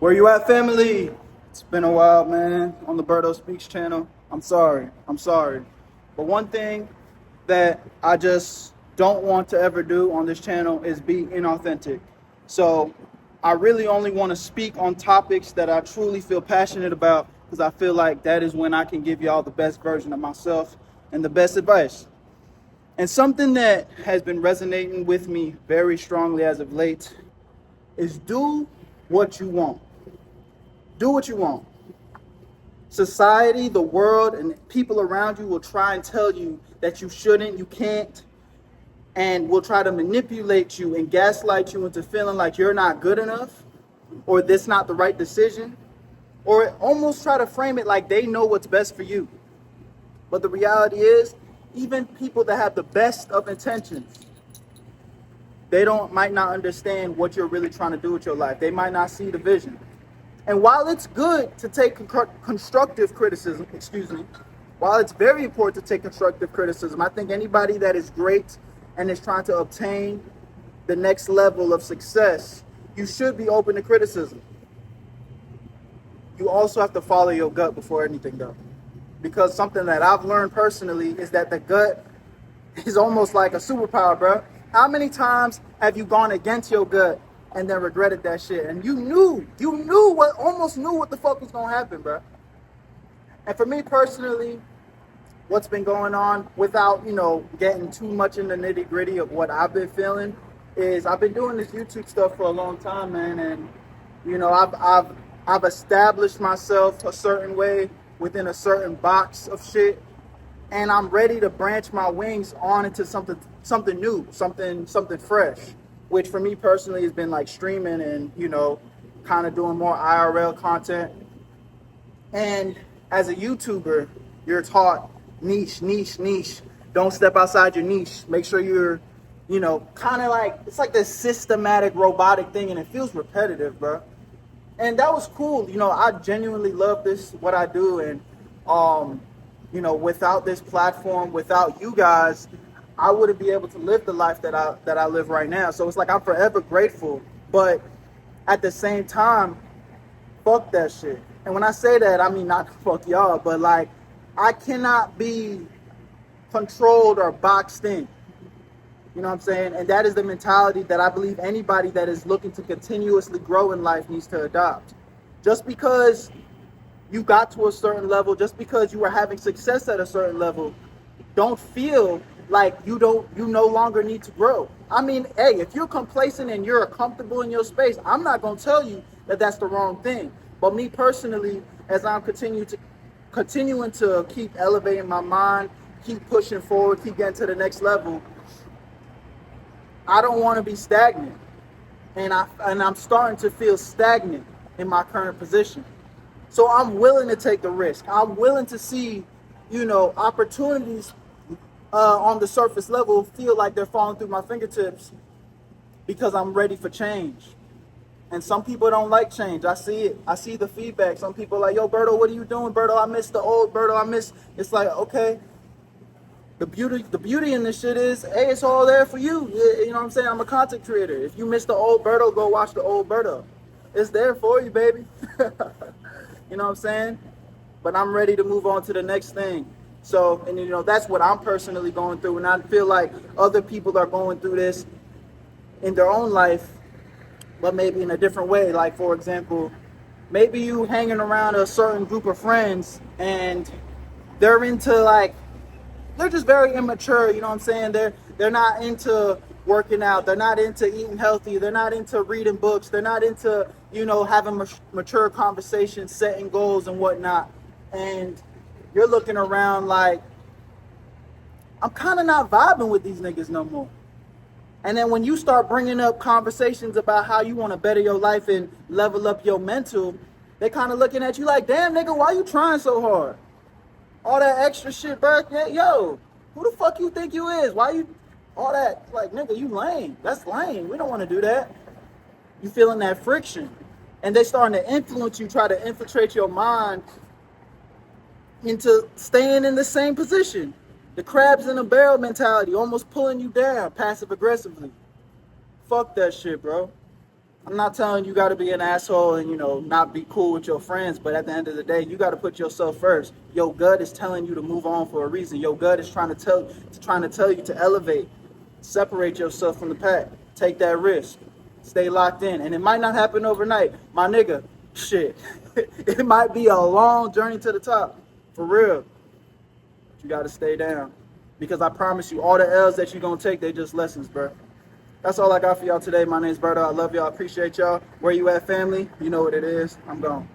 Where you at, family? It's been a while, man, on the Berto Speaks channel. I'm sorry. But one thing that I just don't want to ever do on this channel is be inauthentic. So I really only want to speak on topics that I truly feel passionate about, because I feel like that is when I can give y'all the best version of myself and the best advice. And something that has been resonating with me very strongly as of late is do what you want. Do what you want. Society, the world, and people around you will try and tell you that you shouldn't, you can't, and will try to manipulate you and gaslight you into feeling like you're not good enough, or this not the right decision, or almost try to frame it like they know what's best for you. But the reality is, even people that have the best of intentions, they might not understand what you're really trying to do with your life. They might not see the vision. And while it's good to take constructive criticism, while it's very important to take constructive criticism, I think anybody that is great and is trying to obtain the next level of success, you should be open to criticism. You also have to follow your gut before anything, though. Because something that I've learned personally is that the gut is almost like a superpower, bro. How many times have you gone against your gut and then regretted that shit? And almost knew what the fuck was gonna happen, bro. And for me personally, what's been going on, without, getting too much in the nitty gritty of what I've been feeling, is I've been doing this YouTube stuff for a long time, man. And, I've established myself a certain way within a certain box of shit. And I'm ready to branch my wings on into something new, something fresh, which for me personally has been like streaming and, kind of doing more IRL content. And as a YouTuber, you're taught niche. Don't step outside your niche. Make sure you're, kind of like, it's like this systematic robotic thing, and it feels repetitive, bro. And that was cool. I genuinely love what I do. And, without this platform, without you guys, I wouldn't be able to live the life that I live right now. So it's like I'm forever grateful. But at the same time, fuck that shit. And when I say that, I mean not fuck y'all, but like, I cannot be controlled or boxed in. You know what I'm saying? And that is the mentality that I believe anybody that is looking to continuously grow in life needs to adopt. Just because you got to a certain level, just because you are having success at a certain level, don't feel like you no longer need to grow. I mean, hey, if you're complacent and you're comfortable in your space, I'm not going to tell you that that's the wrong thing. But me personally, as I'm continuing to keep elevating my mind, keep pushing forward, keep getting to the next level, I don't want to be stagnant. And I'm starting to feel stagnant in my current position. So I'm willing to take the risk. I'm willing to see, opportunities on the surface level feel like they're falling through my fingertips, because I'm ready for change. And some people don't like change. I see it. I see the feedback. Some people are like, yo, Berto, what are you doing? Berto, I miss the old Berto. It's like, okay. The beauty in this shit is, hey, it's all there for you. You know what I'm saying? I'm a content creator. If you miss the old Berto, go watch the old Berto. It's there for you, baby. You know what I'm saying? But I'm ready to move on to the next thing. So, and that's what I'm personally going through. And I feel like other people are going through this in their own life, but maybe in a different way. Like, for example, maybe you hanging around a certain group of friends and they're just very immature, you know what I'm saying? They're not into working out. They're not into eating healthy. They're not into reading books. They're not into, having mature conversations, setting goals and whatnot. And you're looking around like, I'm kind of not vibing with these niggas no more. And then when you start bringing up conversations about how you want to better your life and level up your mental, they kind of looking at you like, damn, nigga, why you trying so hard? All that extra shit, bro. Yo, who the fuck you think you is? Why you all that? Like, nigga, you lame. That's lame. We don't want to do that. You feeling that friction. And they starting to influence you, try to infiltrate your mind into staying in the same position. The crabs in a barrel mentality, almost pulling you down passive aggressively. Fuck that shit, bro. I'm not telling you got to be an asshole and, you know, not be cool with your friends, but at the end of the day, you got to put yourself first. Your gut is telling you to move on for a reason. Your gut is trying to tell you to elevate, separate yourself from the pack, take that risk, stay locked in, and it might not happen overnight, my nigga. Shit, it might be a long journey to the top, for real. But you got to stay down, because I promise you, all the L's that you're gonna take, they just lessons, bro. That's all I got for y'all today. My name's Berto. I love y'all. I appreciate y'all. Where you at, family? You know what it is. I'm gone.